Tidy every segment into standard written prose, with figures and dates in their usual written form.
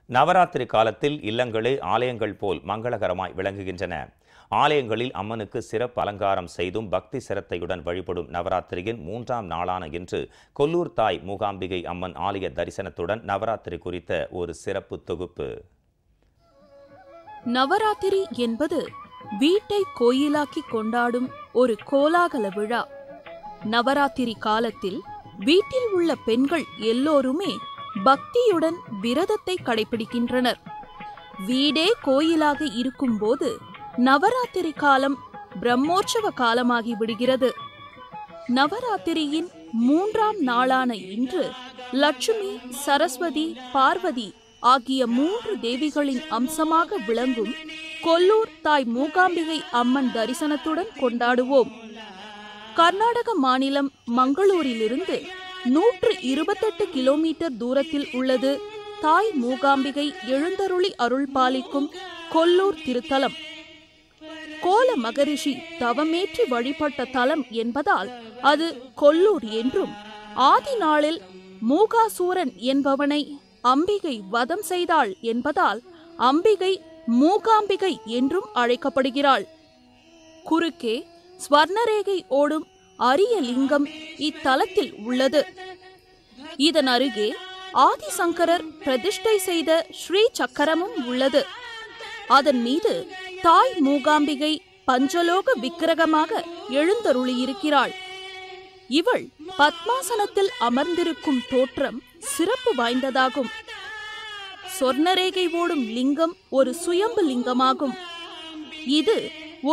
நவராத்திரி காலத்தில் இல்லங்களே ஆலயங்கள் போல் மங்களகரமாய் விளங்குகின்றன. ஆலயங்களில் அம்மனுக்கு சிறப்பு அலங்காரம் செய்தும் பக்தி சிரத்தையுடன் வழிபடும் நவராத்திரியின் 3ஆம் நாளான இன்று கொல்லூர் தாய் மூகாம்பிகை அம்மன் ஆலய தரிசனத்துடன் நவராத்திரி குறித்த ஒரு சிறப்பு தொகுப்பு. நவராத்திரி என்பது வீட்டை கோயிலாக்கி கொண்டாடும் ஒரு கோலாகல விழா. நவராத்திரி காலத்தில் வீட்டில் உள்ள பெண்கள் எல்லோருமே பக்தியுடன் விரதத்தை கடைபிடிக்கின்றனர். வீடே கோயிலாக இருக்கும்போது நவராத்திரி காலம் பிரம்மோற்சவ காலமாகி விடுகிறது. நவராத்திரியின் 3ஆம் நாளான இன்று லட்சுமி, சரஸ்வதி, பார்வதி ஆகிய 3 தேவிகளின் அம்சமாக விளங்கும் கொல்லூர் தாய் மூகாம்பிகை அம்மன் தரிசனத்துடன் கொண்டாடுவோம். கர்நாடக மாநிலம் மங்களூரிலிருந்து 128 கிலோமீட்டர் தூரத்தில் உள்ளது தாய் மூகாம்பிகை எழுந்தருளி அருள் பாலிக்கும் கொல்லூர் திருத்தலம். கோல மகரிஷி தவமேற்றி வழிபட்ட தலம் என்பதால் அது கொல்லூர் என்றும், ஆதி நாளில் மூகாசூரன் என்பவனை அம்பிகை வதம் செய்தாள் என்பதால் அம்பிகை மூகாம்பிகை என்றும் அழைக்கப்படுகிறாள். குறுக்கே ஸ்வர்ணரேகை ஓடும் அரிய லிங்கம் இத்தலத்தில் உள்ளது. இதன் அருகே ஆதிசங்கரர் பிரதிஷ்டை செய்த ஸ்ரீ சக்கரமும் உள்ளது. அதன் மீது தாய் மூகாம்பிகை பஞ்சலோக விக்கிரகமாக எழுந்தருளியிருக்கிறாள். இவள் பத்மாசனத்தில் அமர்ந்திருக்கும் தோற்றம் சிறப்பு வாய்ந்ததாகும். சொர்ணரேகை ஓடும் லிங்கம் ஒரு சுயம்பு லிங்கமாகும். இது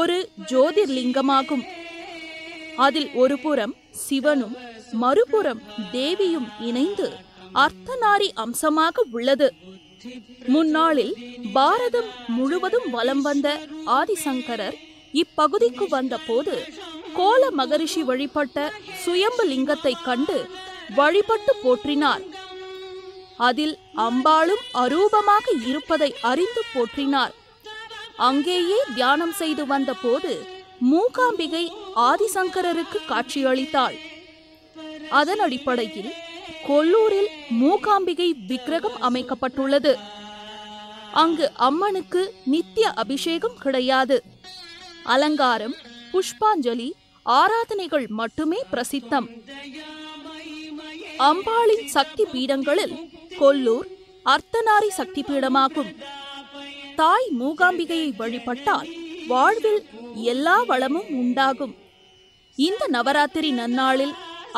ஒரு ஜோதிர்லிங்கமாகும். அதில் ஒரு புறம் சிவனும் மறுபுறம் தேவியும் இணைந்து அர்த்தநாரி அம்சமாக உள்ளது. முன்னாளில் பாரதம் முழுவதும் வலம் வந்த ஆதிசங்கரர் இப்பகுதிக்கு வந்த போது கோல மகரிஷி வழிபட்ட சுயம்பு லிங்கத்தை கண்டு வழிபட்டு போற்றினார். அதில் அம்பாளும் அரூபமாக இருப்பதை அறிந்து போற்றினார். அங்கேயே தியானம் செய்து வந்த போது மூகாம்பிகை ஆதிசங்கரருக்கு காட்சியளித்தாள். அதன் அடிப்படையில் கொல்லூரில் மூகாம்பிகை விக்கிரகம் அமைக்கப்பட்டுள்ளது. அங்கு அம்மனுக்கு நித்திய அபிஷேகம் கிடையாது. அலங்காரம், புஷ்பாஞ்சலி, ஆராதனைகள் மட்டுமே பிரசித்தம். அம்பாளின் சக்தி பீடங்களில் கொல்லூர் அர்த்தநாரி சக்தி பீடமாகும். தாய் மூகாம்பிகையை வழிபட்டால் வாழ்வில் எல்லா வளமும் உண்டாகும். இந்த நவராத்திரி நன்னாளில்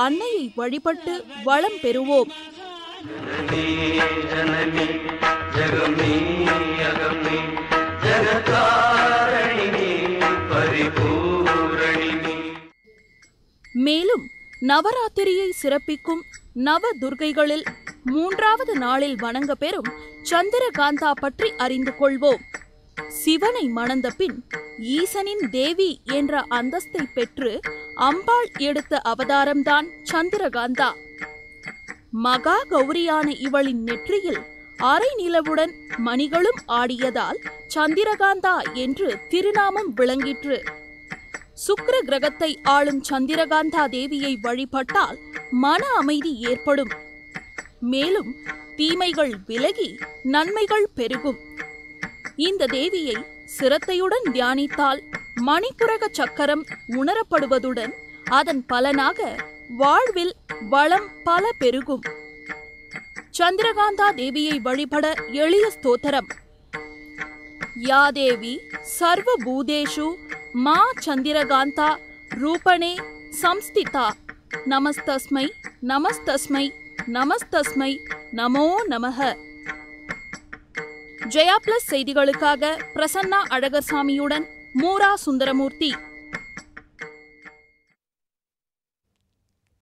அன்னையை வழிபட்டு வளம் பெறுவோம். மேலும் நவராத்திரியை சிறப்பிக்கும் நவ துர்க்கைகளில் 3வது நாளில் வணங்க பெறும் சந்திரகாந்தா பற்றி அறிந்து கொள்வோம். சிவனை மணந்த பின் ஈசனின் தேவி என்ற அந்தஸ்தை பெற்று அம்பாள் எடுத்த அவதாரம்தான் சந்திரகாந்தா. மகா கௌரியான இவளின் நெற்றியில் அரை நிலவுடன் மணிகளும் ஆடியதால் சந்திரகாந்தா என்று திருநாமம் விளங்கிற்று. சுக்கிர கிரகத்தை ஆளும் சந்திரகாந்தா தேவியை வழிபட்டால் மன அமைதி ஏற்படும். மேலும் தீமைகள் விலகி நன்மைகள் பெருகும். இந்த தேவியை சிரத்தையுடன் தியானித்தால் மணிப்புரக சக்கரம் உணரப்படுவதுடன் அதன் பலனாக வாழ்வில் வளம் பல பெருகும். சந்திரகாந்தா தேவியை வழிபட எளிய ஸ்தோத்திரம். யா தேவி சர்வ பூதேஷு மா சந்திரகாந்தா ரூபணே சம்ஸ்திதா நமஸ்தஸ்மை நமஸ்தஸ்மை நமஸ்தஸ்மை நமோ நமஹ. ஜெயா பிளஸ் செய்திகளுக்காக பிரசன்னா அழகர்சாமியுடன் மூரா சுந்தரமூர்த்தி.